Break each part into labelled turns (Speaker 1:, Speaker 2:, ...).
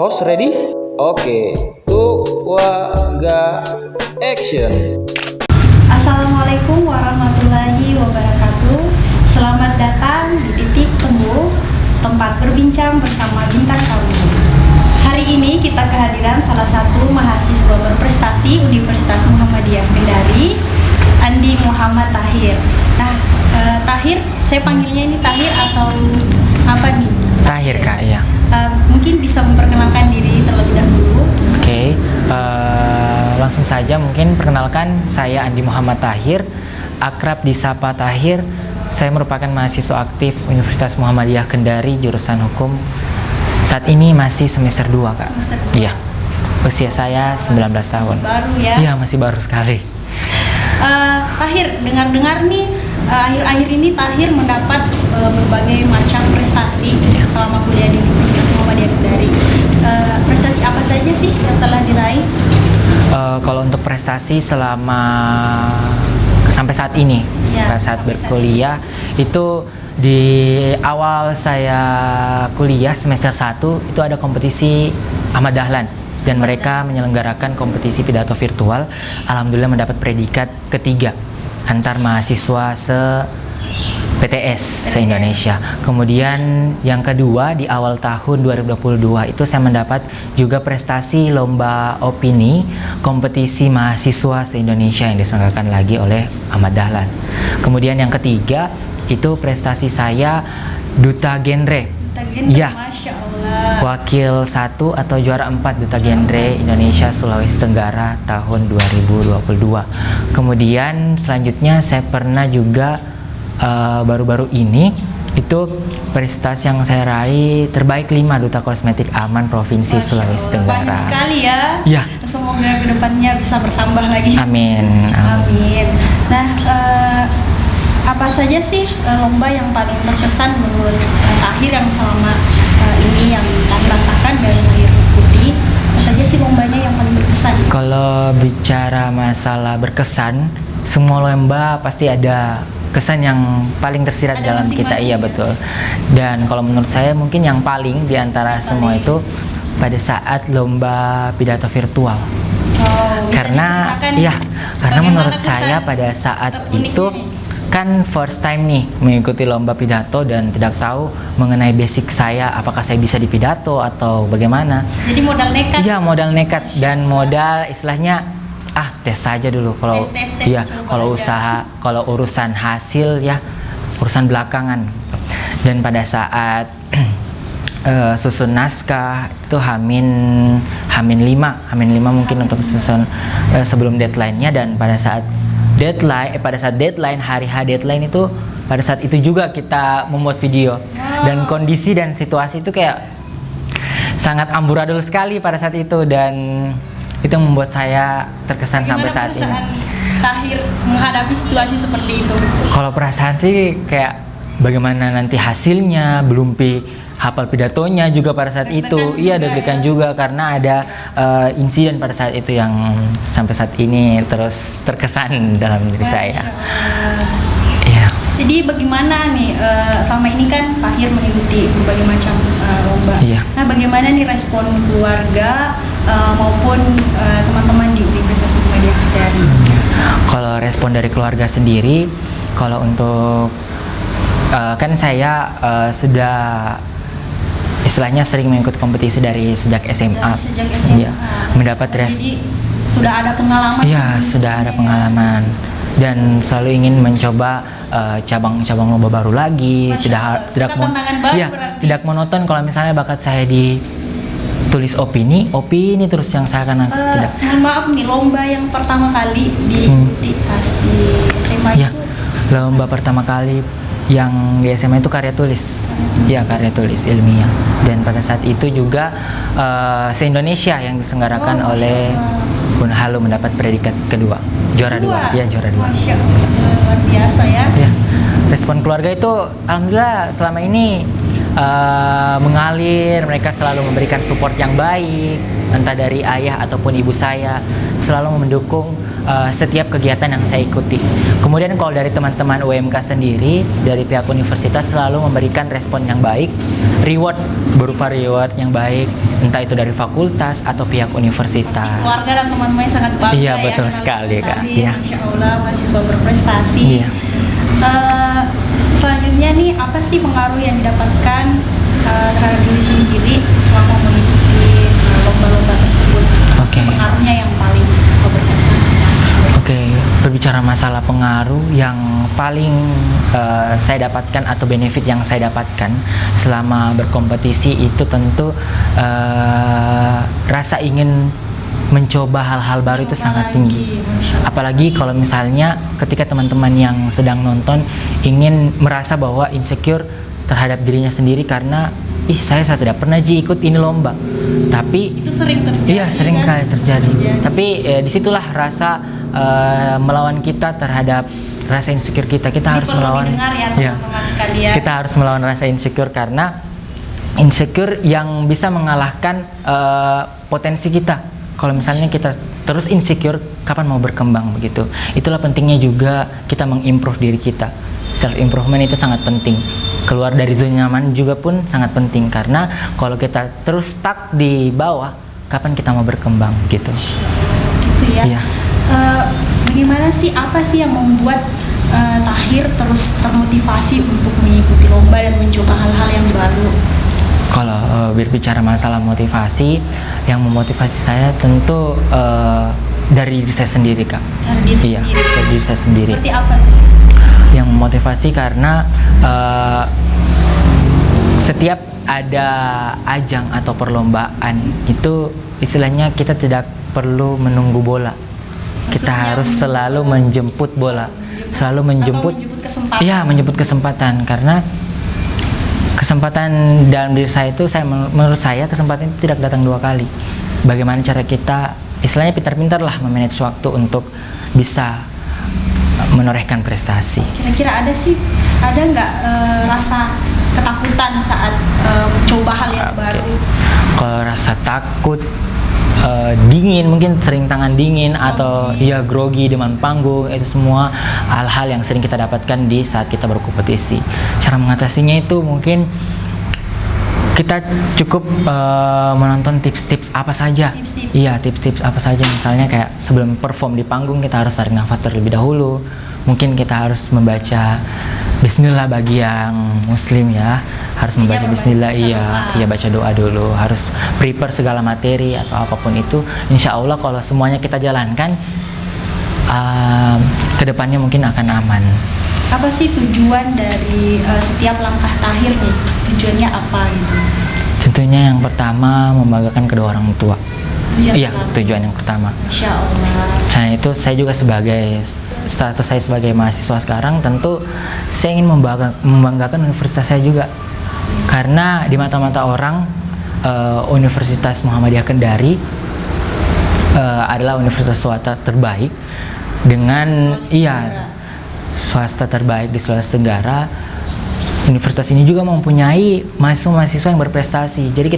Speaker 1: Host ready? Oke, tuh waga action.
Speaker 2: Assalamualaikum warahmatullahi wabarakatuh. Selamat datang di Titik Temu, tempat berbincang bersama bintang tamu. Hari ini kita kehadiran salah satu mahasiswa berprestasi Universitas Muhammadiyah Kendari, Andi Muhammad Tahir. Nah, Tahir, saya panggilnya ini Tahir atau apa nih?
Speaker 3: Tahir Kak, ya.
Speaker 2: Mungkin bisa memperkenalkan diri terlebih dahulu.
Speaker 3: Oke, langsung saja mungkin perkenalkan, saya Andi Muhammad Tahir, akrab disapa Tahir. Saya merupakan mahasiswa aktif Universitas Muhammadiyah Kendari, jurusan hukum. Saat ini masih semester 2 Kak.
Speaker 2: Semester 2.
Speaker 3: Iya. Usia saya 19 tahun.
Speaker 2: Masih baru ya?
Speaker 3: Iya, masih baru sekali.
Speaker 2: Tahir, dengar-dengar nih akhir-akhir ini Tahir mendapat berbagai macam prestasi selama kuliah di Universitas Muhammadiyah Kendari. Prestasi apa saja sih yang telah diraih?
Speaker 3: Kalau untuk prestasi selama sampai saat ini,
Speaker 2: Ya,
Speaker 3: pada saat
Speaker 2: sampai
Speaker 3: berkuliah itu di awal saya kuliah semester 1 itu ada kompetisi Ahmad Dahlan dan mereka menyelenggarakan kompetisi pidato virtual. Alhamdulillah mendapat predikat ketiga antar mahasiswa PTS se-Indonesia. Kemudian yang kedua di awal tahun 2022 itu saya mendapat juga prestasi lomba opini kompetisi mahasiswa se-Indonesia yang diselenggarakan lagi oleh Ahmad Dahlan. Kemudian yang ketiga itu prestasi saya duta genre. Ya.
Speaker 2: Masya Allah.
Speaker 3: Wakil 1 atau juara 4 duta genre Indonesia Sulawesi Tenggara tahun 2022. Kemudian selanjutnya saya pernah juga baru-baru ini itu prestasi yang saya raih terbaik 5 duta kosmetik aman Provinsi Sulawesi Tenggara.
Speaker 2: Banyak sekali ya.
Speaker 3: Ya.
Speaker 2: Semoga kedepannya bisa bertambah lagi.
Speaker 3: Amin.
Speaker 2: Amin. Nah, apa saja sih lomba yang paling berkesan menurut Tahir yang selama ini yang Tahir rasakan dan Tahir ikuti? Apa saja sih lombanya yang paling berkesan?
Speaker 3: Kalau bicara masalah berkesan, semua lomba pasti ada kesan yang paling tersirat
Speaker 2: Ada
Speaker 3: dalam kita. Iya,
Speaker 2: masing-masing ya?
Speaker 3: betul. Dan kalau menurut saya mungkin yang paling di antara semua itu pada saat lomba pidato virtual.
Speaker 2: Bisa
Speaker 3: Karena
Speaker 2: diceritakan
Speaker 3: iya, karena
Speaker 2: bagaimana
Speaker 3: menurut
Speaker 2: kesan
Speaker 3: saya pada saat
Speaker 2: teruniknya
Speaker 3: itu
Speaker 2: nih?
Speaker 3: kan first time nih mengikuti lomba pidato dan tidak tahu mengenai basic saya, apakah saya bisa di pidato atau bagaimana.
Speaker 2: Jadi modal nekat.
Speaker 3: Iya, modal nekat dan modal istilahnya tes saja dulu. Kalau
Speaker 2: Tes,
Speaker 3: iya,
Speaker 2: coba
Speaker 3: kalau
Speaker 2: aja.
Speaker 3: usaha, kalau urusan hasil ya urusan belakangan. Dan pada saat susun naskah itu Hamin 5 mungkin untuk susun sebelum deadline-nya, dan pada saat deadline hari H deadline itu pada saat itu juga kita membuat video. Dan kondisi dan situasi itu kayak sangat amburadul sekali pada saat itu, dan itu membuat saya terkesan sampai saat ini.
Speaker 2: Gimana perasaan Tahir menghadapi situasi seperti itu?
Speaker 3: Kalau perasaan sih kayak bagaimana nanti hasilnya, belum hafal pidatonya juga pada saat itu. Iya, deg-degan juga karena ada insiden pada saat itu yang sampai saat ini terus terkesan dalam diri saya. Iya.
Speaker 2: Jadi bagaimana nih selama ini kan Tahir mengikuti berbagai macam lomba.
Speaker 3: Iya.
Speaker 2: Nah, bagaimana nih respon keluarga maupun teman-teman di Universitas Muhammadiyah Kendari?
Speaker 3: Kalau respon dari keluarga sendiri, kalau untuk kan saya sudah istilahnya sering mengikuti kompetisi dari sejak SMA.
Speaker 2: Dari sejak SMA.
Speaker 3: Iya, mendapat
Speaker 2: Jadi sudah ada pengalaman.
Speaker 3: Iya,
Speaker 2: sebelum
Speaker 3: sudah ada
Speaker 2: sebelumnya.
Speaker 3: pengalaman dan selalu ingin mencoba cabang-cabang lomba baru lagi.
Speaker 2: Masya Allah, suka tantangan baru
Speaker 3: iya,
Speaker 2: berarti.
Speaker 3: tidak monoton. Kalau misalnya bakat saya di tulis opini terus yang saya akan tidak.
Speaker 2: Mohon maaf nih, lomba yang pertama kali diikuti pas di SMA
Speaker 3: Iya,
Speaker 2: itu
Speaker 3: lomba pertama kali yang di SMA itu karya tulis. Iya, karya tulis ilmiah. Dan pada saat itu juga se-Indonesia yang diselenggarakan oleh Unhalu mendapat predikat kedua, juara 2. Ya, juara 2.
Speaker 2: Masya Allah, luar biasa ya.
Speaker 3: Ya, respon keluarga itu alhamdulillah selama ini mengalir. Mereka selalu memberikan support yang baik, entah dari ayah ataupun ibu saya selalu mendukung setiap kegiatan yang saya ikuti. Kemudian kalau dari teman-teman UMK sendiri, dari pihak universitas selalu memberikan respon yang baik, reward berupa reward yang baik, entah itu dari fakultas atau pihak universitas.
Speaker 2: Pasti keluarga dan teman-teman sangat bangga
Speaker 3: Iya,
Speaker 2: ya.
Speaker 3: betul
Speaker 2: kenal
Speaker 3: sekali,
Speaker 2: Kak
Speaker 3: Kak.
Speaker 2: Tahir.
Speaker 3: Iya.
Speaker 2: Masya Allah, mahasiswa berprestasi.
Speaker 3: Iya.
Speaker 2: Selanjutnya nih, apa sih pengaruh yang didapatkan terhadap diri sendiri selama mengikuti lomba-lomba tersebut? Apa sih
Speaker 3: Oke.
Speaker 2: pengaruhnya yang paling berkesan?
Speaker 3: Oke, berbicara masalah pengaruh yang paling saya dapatkan atau benefit yang saya dapatkan selama berkompetisi itu tentu rasa ingin mencoba hal-hal baru itu sangat tinggi. Apalagi kalau misalnya ketika teman-teman yang sedang nonton ingin merasa bahwa insecure terhadap dirinya sendiri karena saya tidak pernah ikut ini lomba. Tapi
Speaker 2: Itu sering terjadi.
Speaker 3: iya, sering
Speaker 2: kan?
Speaker 3: kali terjadi.
Speaker 2: Terjadi.
Speaker 3: Tapi disitulah rasa melawan kita terhadap rasa insecure kita. Kita
Speaker 2: Ini
Speaker 3: harus
Speaker 2: perlu
Speaker 3: melawan.
Speaker 2: didengar ya
Speaker 3: Iya.
Speaker 2: teman-teman sekalian.
Speaker 3: Kita harus melawan rasa insecure karena insecure yang bisa mengalahkan potensi kita. Kalau misalnya kita terus insecure, kapan mau berkembang begitu? Itulah pentingnya juga kita mengimprove diri kita. Self improvement itu sangat penting. Keluar dari zona nyaman juga pun sangat penting karena kalau kita terus stuck di bawah, kapan kita mau berkembang gitu?
Speaker 2: Gitu ya.
Speaker 3: Iya.
Speaker 2: Bagaimana sih, apa sih yang membuat Tahir terus termotivasi untuk mengikuti lomba dan mencoba hal-hal yang baru?
Speaker 3: Kalau berbicara masalah motivasi, yang memotivasi saya tentu dari diri saya sendiri, Kak.
Speaker 2: Dari diri
Speaker 3: Iya,
Speaker 2: sendiri.
Speaker 3: dari diri saya sendiri.
Speaker 2: Seperti apa tuh?
Speaker 3: Yang memotivasi karena setiap ada ajang atau perlombaan itu istilahnya kita tidak perlu menunggu bola. Kita
Speaker 2: Maksudnya
Speaker 3: harus selalu menjemput bola, selalu menjemput.
Speaker 2: Atau menjemput kesempatan.
Speaker 3: Iya, menjemput kesempatan karena kesempatan dalam diri saya itu menurut saya kesempatan itu tidak datang dua kali. Bagaimana cara kita istilahnya pintar-pintar lah memanage waktu untuk bisa menorehkan prestasi.
Speaker 2: Kira-kira ada nggak rasa ketakutan saat mencoba hal yang
Speaker 3: Oke.
Speaker 2: baru?
Speaker 3: Kalau rasa takut, dingin, mungkin sering tangan dingin atau ya grogi di depan panggung, itu semua hal-hal yang sering kita dapatkan di saat kita berkompetisi. Cara mengatasinya itu mungkin kita cukup menonton tips-tips apa saja.
Speaker 2: Tips-tips.
Speaker 3: Iya, tips-tips apa saja. Misalnya kayak sebelum perform di panggung kita harus tarik nafas terlebih dahulu. Mungkin kita harus membaca Bismillah bagi yang Muslim ya, harus membaca Bismillah. Iya, baca doa dulu. Harus prepare segala materi atau apapun itu. Insya Allah kalau semuanya kita jalankan, kedepannya mungkin akan aman.
Speaker 2: Apa sih tujuan dari setiap langkah Tahir nih? Tujuannya apa gitu?
Speaker 3: Tentunya yang pertama membanggakan kedua orang tua. Iya,
Speaker 2: pertama.
Speaker 3: tujuan yang pertama.
Speaker 2: Masya Allah.
Speaker 3: Selain itu saya juga sebagai status saya sebagai mahasiswa sekarang tentu saya ingin membanggakan universitas saya juga karena di mata-mata orang Universitas Muhammadiyah Kendari adalah universitas swasta terbaik dengan swasta terbaik di Sulawesi Tenggara. Universitas ini juga mempunyai mahasiswa-mahasiswa yang berprestasi. Jadi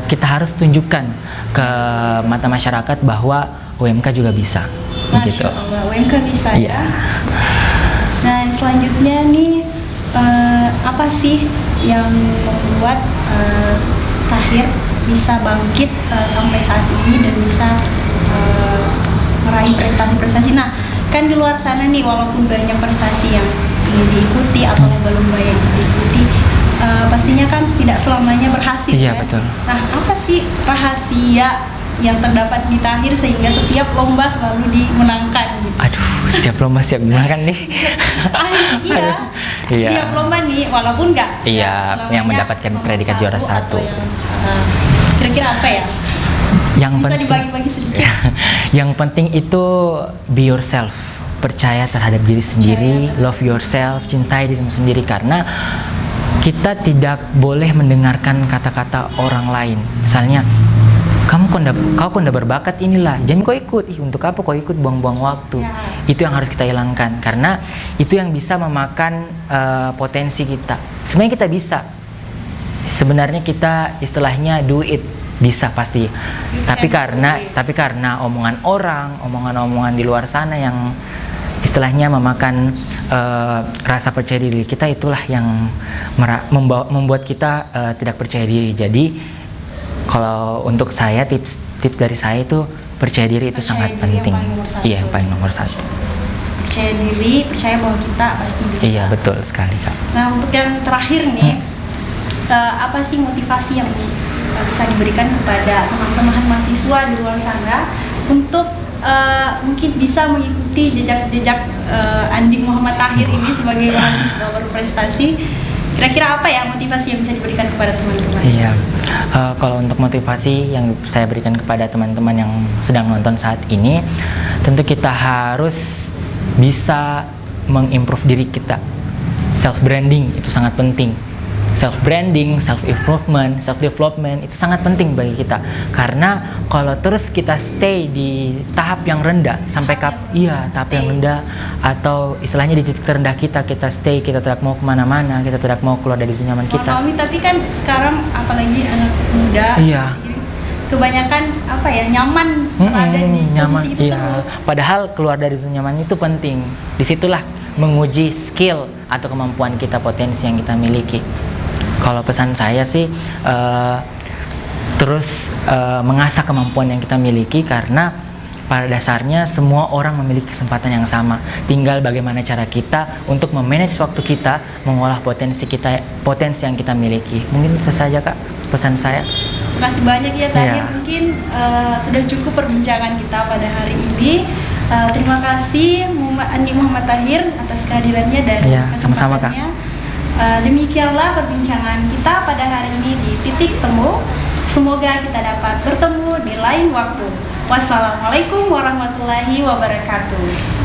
Speaker 3: kita harus tunjukkan ke mata masyarakat bahwa UMK juga bisa. Begitu.
Speaker 2: Masya Allah, UMK bisa
Speaker 3: Iya.
Speaker 2: ya. Nah, selanjutnya nih apa sih yang membuat Tahir bisa bangkit sampai saat ini dan bisa meraih prestasi-prestasi? Nah, kan di luar sana nih walaupun banyak prestasi yang ingin diikuti atau lomba-lomba yang diikuti, pastinya kan tidak selamanya berhasil.
Speaker 3: Iya,
Speaker 2: kan?
Speaker 3: betul.
Speaker 2: Nah, apa sih rahasia yang terdapat di Tahir sehingga setiap lomba selalu dimenangkan gitu?
Speaker 3: Aduh, setiap lomba siap dimakan nih.
Speaker 2: Iya.
Speaker 3: Iya.
Speaker 2: Setiap lomba nih walaupun nggak
Speaker 3: Iya,
Speaker 2: selamanya
Speaker 3: yang mendapatkan
Speaker 2: nomor
Speaker 3: predikat juara
Speaker 2: atau
Speaker 3: satu.
Speaker 2: kira-kira apa ya?
Speaker 3: Yang
Speaker 2: Bisa
Speaker 3: penting
Speaker 2: dibagi-bagi sedikit.
Speaker 3: yang penting itu be yourself. Percaya terhadap diri sendiri, love yourself, cintai dirimu sendiri karena kita tidak boleh mendengarkan kata-kata orang lain. Misalnya, kau konda berbakat inilah, jangan kau ikut. Untuk apa kau ikut, buang-buang waktu.
Speaker 2: Ya.
Speaker 3: Itu yang harus kita hilangkan karena itu yang bisa memakan potensi kita. Sebenarnya kita bisa. Sebenarnya kita istilahnya do it bisa pasti. Tapi karena omongan orang, omongan di luar sana yang istilahnya memakan rasa percaya diri kita, itulah yang membuat kita tidak percaya diri. Jadi kalau untuk saya, tips dari saya itu percaya diri itu sangat penting. Iya, yang paling nomor satu.
Speaker 2: Percaya diri, percaya bahwa kita pasti bisa.
Speaker 3: Iya, betul sekali, Kak.
Speaker 2: Nah, untuk yang terakhir nih, apa sih motivasi yang bisa diberikan kepada teman-teman mahasiswa di luar sana untuk mungkin bisa mengikuti jejak Andi Muhammad Tahir ini sebagai mahasiswa berprestasi? Kira-kira apa ya motivasi yang bisa diberikan kepada teman-teman?
Speaker 3: Iya, kalau untuk motivasi yang saya berikan kepada teman-teman yang sedang nonton saat ini, tentu kita harus bisa mengimprove diri kita. Self branding itu sangat penting. Self branding, self improvement, self development itu sangat penting bagi kita. Karena kalau terus kita stay di tahap yang rendah sampai tahap yang rendah, atau istilahnya di titik terendah kita stay, kita tidak mau kemana-mana, kita tidak mau keluar dari zona nyaman kita.
Speaker 2: Tapi kan sekarang apalagi anak muda, kebanyakan nyaman berada di posisi itu terus.
Speaker 3: Padahal keluar dari zona nyaman itu penting. Disitulah menguji skill atau kemampuan kita, potensi yang kita miliki. Kalau pesan saya sih terus mengasah kemampuan yang kita miliki, karena pada dasarnya semua orang memiliki kesempatan yang sama. Tinggal bagaimana cara kita untuk memanage waktu kita, mengolah potensi yang kita miliki. Mungkin itu saja, Kak, pesan saya.
Speaker 2: Terima kasih banyak ya Tahir. Mungkin sudah cukup perbincangan kita pada hari ini. Terima kasih Andi Muhammad Tahir atas kehadirannya dan
Speaker 3: sama-sama, Kak.
Speaker 2: Demikianlah perbincangan kita pada hari ini di Titik Temu. Semoga kita dapat bertemu di lain waktu. Wassalamualaikum warahmatullahi wabarakatuh.